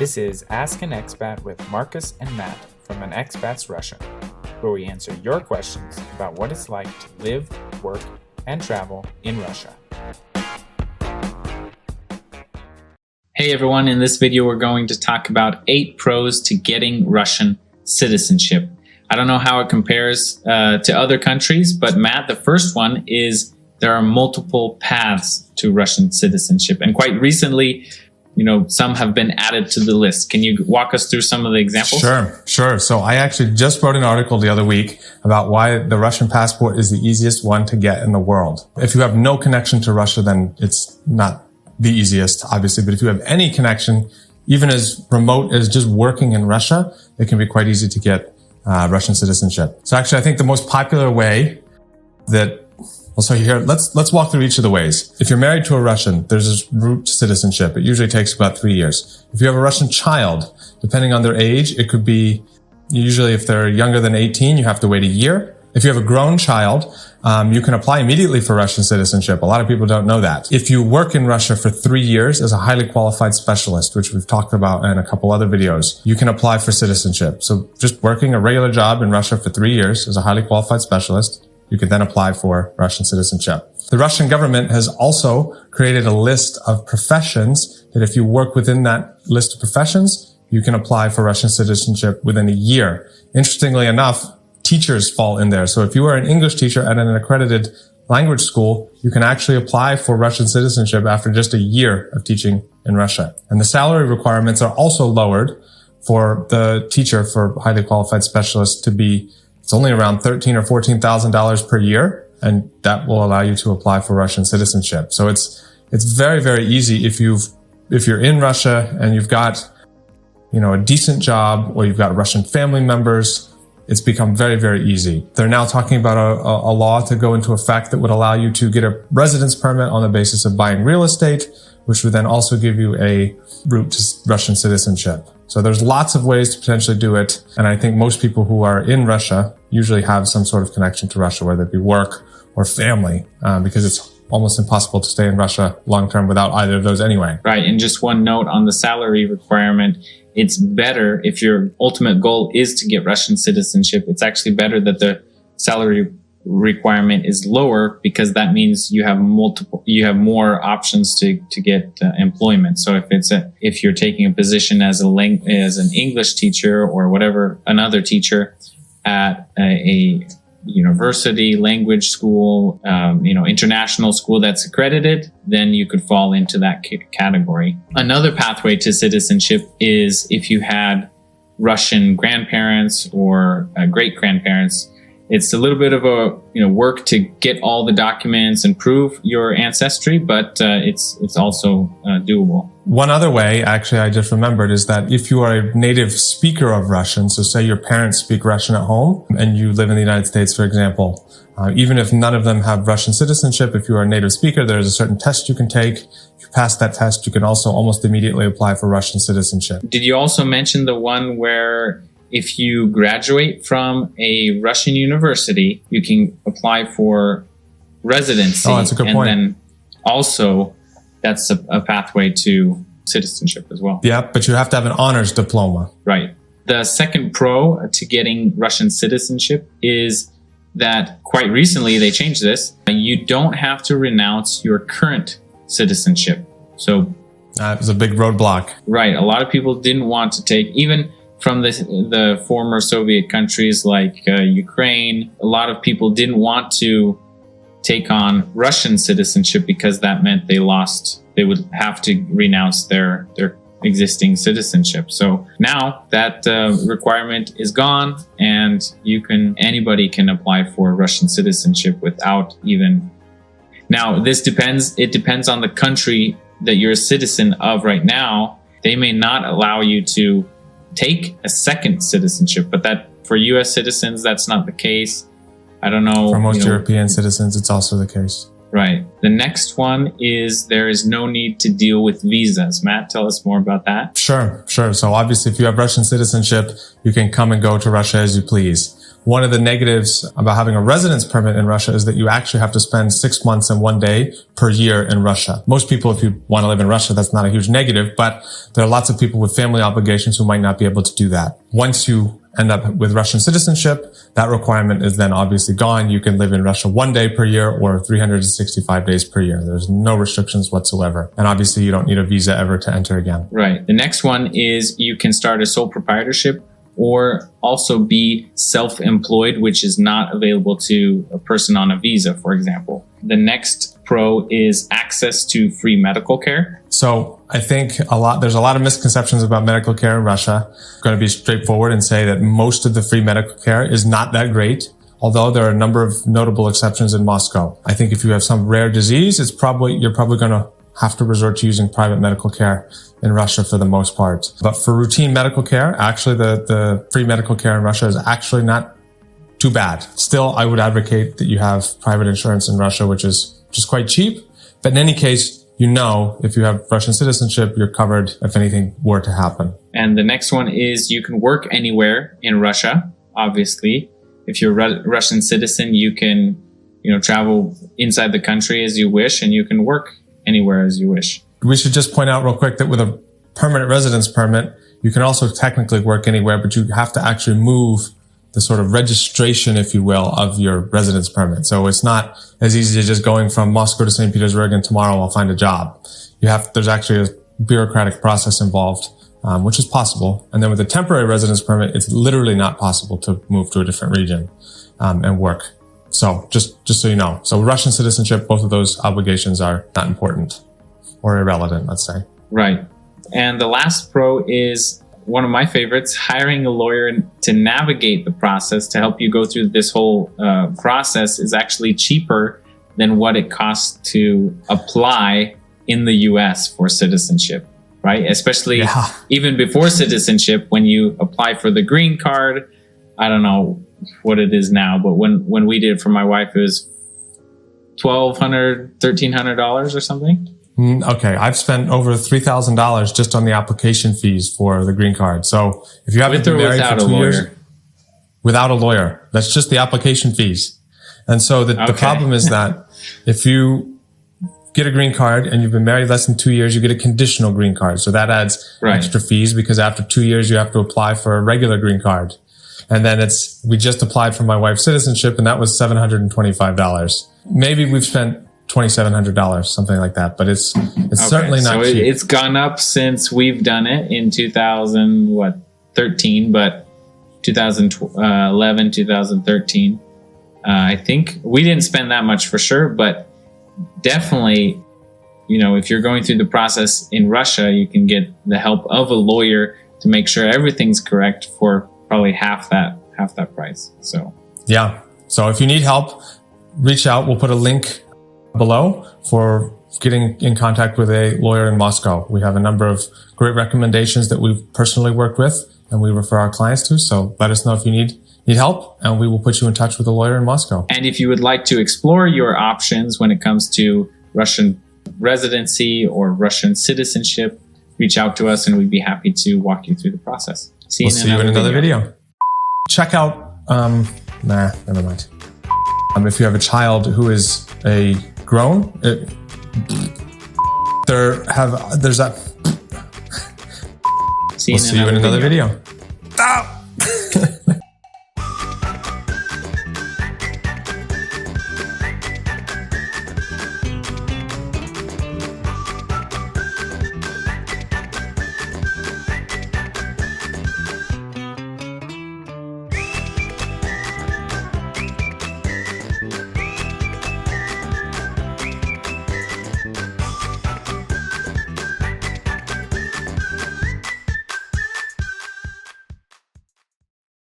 This is Ask an Expat with Marcus and Matt from An Expat's Russia, where we answer your questions about what it's like to live, work, and travel in Russia. Hey everyone, in this video we're going to talk about 8 pros to getting Russian citizenship. I don't know how it compares to other countries, but Matt, the first one is there are multiple paths to Russian citizenship. And quite recently, some have been added to the list. Can you walk us through some of the examples? Sure. So I actually just wrote an article the other week about why the Russian passport is the easiest one to get in the world. If you have no connection to Russia, then it's not the easiest, obviously. But if you have any connection, even as remote as just working in Russia, it can be quite easy to get Russian citizenship. So actually, I think the most popular way that let's walk through each of the ways. If you're married to a Russian, there's this route to citizenship. It usually takes about 3 years. If you have a Russian child, depending on their age, it could be, usually if they're younger than 18, you have to wait a year. If you have a grown child, you can apply immediately for Russian citizenship. A lot of people don't know that. If you work in Russia for 3 years as a highly qualified specialist, which we've talked about in a couple other videos, you can apply for citizenship. So just working a regular job in Russia for 3 years as a highly qualified specialist, you can then apply for Russian citizenship. The Russian government has also created a list of professions that if you work within that list of professions, you can apply for Russian citizenship within a year. Interestingly enough, teachers fall in there. So if you are an English teacher at an accredited language school, you can actually apply for Russian citizenship after just a year of teaching in Russia. And the salary requirements are also lowered for the teacher for highly qualified specialists to be, it's only around $13,000 or $14,000 per year. And that will allow you to apply for Russian citizenship. So it's very, very easy if you're in Russia and you've got, a decent job or you've got Russian family members. It's become very, very easy. They're now talking about a law to go into effect that would allow you to get a residence permit on the basis of buying real estate, which would then also give you a route to Russian citizenship. So there's lots of ways to potentially do it. And I think most people who are in Russia usually have some sort of connection to Russia, whether it be work or family, because it's almost impossible to stay in Russia long-term without either of those anyway. Right. And just one note on the salary requirement. It's better if your ultimate goal is to get Russian citizenship. It's actually better that the salary requirement is lower because that means you have more options to get employment. So if you're taking a position as an English teacher or whatever, another teacher at a university, language school, international school that's accredited, then you could fall into that category. Another pathway to citizenship is if you had Russian grandparents or great-grandparents. It's a little bit of a work to get all the documents and prove your ancestry, but it's also doable. One other way, actually, I just remembered, is that if you are a native speaker of Russian, so say your parents speak Russian at home and you live in the United States, for example, even if none of them have Russian citizenship, if you are a native speaker, there's a certain test you can take. If you pass that test, you can also almost immediately apply for Russian citizenship. Did you also mention the one where if you graduate from a Russian university, you can apply for residency? Oh, that's a good point. And then also, that's a pathway to citizenship as well. Yeah, but you have to have an honors diploma. Right. The second pro to getting Russian citizenship is that quite recently they changed this. You don't have to renounce your current citizenship. So that was a big roadblock. Right. A lot of people didn't want to take, even from the former Soviet countries like Ukraine, a lot of people didn't want to take on Russian citizenship because that meant they would have to renounce their existing citizenship. So now that requirement is gone and anybody can apply for Russian citizenship without even. Now it depends on the country that you're a citizen of right now. They may not allow you to take a second citizenship, but that for US citizens, that's not the case. I don't know. For most European citizens, it's also the case. Right. The next one is there is no need to deal with visas. Matt, tell us more about that. Sure. So obviously, if you have Russian citizenship, you can come and go to Russia as you please. one of the negatives about having a residence permit in Russia is that you actually have to spend 6 months and 1 day per year in Russia. Most people, if you want to live in Russia, that's not a huge negative, but there are lots of people with family obligations who might not be able to do that. Once you end up with Russian citizenship, that requirement is then obviously gone. You can live in Russia 1 day per year or 365 days per year. There's no restrictions whatsoever. And obviously you don't need a visa ever to enter again. Right. The next one is you can start a sole proprietorship or also be self-employed, which is not available to a person on a visa, for example. The next pro is access to free medical care. So I think there's a lot of misconceptions about medical care in Russia. I'm going to be straightforward and say that most of the free medical care is not that great, although there are a number of notable exceptions in Moscow. I think if you have some rare disease, you're probably going to have to resort to using private medical care in Russia for the most part. But for routine medical care, actually the free medical care in Russia is actually not too bad. Still, I would advocate that you have private insurance in Russia, which is quite cheap. But in any case, if you have Russian citizenship, you're covered if anything were to happen. And the next one is you can work anywhere in Russia, obviously. If you're a Russian citizen, you can, travel inside the country as you wish, and you can work anywhere as you wish. We should just point out real quick that with a permanent residence permit, you can also technically work anywhere, but you have to actually move the sort of registration, if you will, of your residence permit. So it's not as easy as just going from Moscow to St. Petersburg and tomorrow I'll find a job. There's actually a bureaucratic process involved, which is possible. And then with a temporary residence permit, it's literally not possible to move to a different region, and work. So just so you know. So Russian citizenship, both of those obligations are not important or irrelevant, let's say. Right. And the last pro is one of my favorites, hiring a lawyer to navigate the process, to help you go through this whole process is actually cheaper than what it costs to apply in the US for citizenship, right? Especially even before citizenship, when you apply for the green card, I don't know what it is now, but when we did it for my wife, it was $1,200, $1,300 or something. Okay, I've spent over $3,000 just on the application fees for the green card. So if you haven't been married for 2 years, without a lawyer, that's just the application fees. And so the problem is that if you get a green card and you've been married less than 2 years, you get a conditional green card. So that adds extra fees because after 2 years, you have to apply for a regular green card. And then we just applied for my wife's citizenship and that was $725. Maybe we've spent $2,700, something like that, but it's certainly not cheap. It's gone up since we've done it in 2013, but 2011, 2013. I think we didn't spend that much for sure, but definitely, if you're going through the process in Russia, you can get the help of a lawyer to make sure everything's correct for probably half that price. So if you need help, reach out. We'll put a link below for getting in contact with a lawyer in Moscow. We have a number of great recommendations that we've personally worked with and we refer our clients to. So let us know if you need help and we will put you in touch with a lawyer in Moscow. And if you would like to explore your options when it comes to Russian residency or Russian citizenship, reach out to us and we'd be happy to walk you through the process. We'll see you in another video. Check out, never mind. If you have a child who is a grown, See you in another video.